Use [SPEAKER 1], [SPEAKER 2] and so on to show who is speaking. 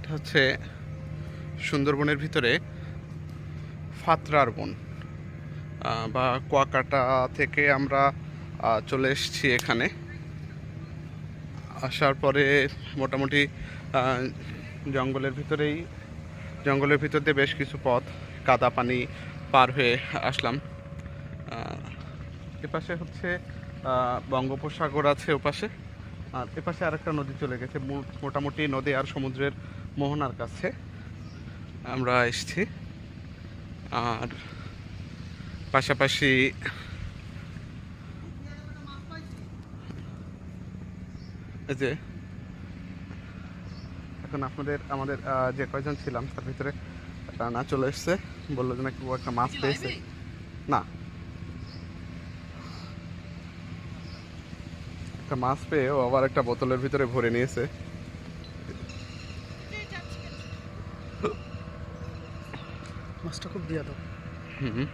[SPEAKER 1] এটা হচ্ছে সুন্দরবনের ভিতরে ফাতরার বন বা কুয়াকাটা থেকে আমরা চলে এসেছি এখানে। আসার পরে মোটামুটি জঙ্গলের ভিতর দিয়ে বেশ কিছু পথ কাদা পানি পার হয়ে আসলাম। এপাশে হচ্ছে বঙ্গোপসাগর আছে ওপাশে, আর এপাশে আরেকটা নদী চলে গেছে। মোটামুটি নদী আর সমুদ্রের মোহনার কাছে আমরা এসেছি। আর পাশাপাশি এই যে এখন আমাদের যে কয়জন ছিলাম তার ভিতরে না চলে এসছে, বললো যে নাকি ও একটা মাছ পেয়েছে। না, একটা মাছ পেয়ে ও আবার একটা বোতলের ভিতরে ভরে নিয়েছে।
[SPEAKER 2] মাছটা খুব দিয়া দাও।
[SPEAKER 1] হুম।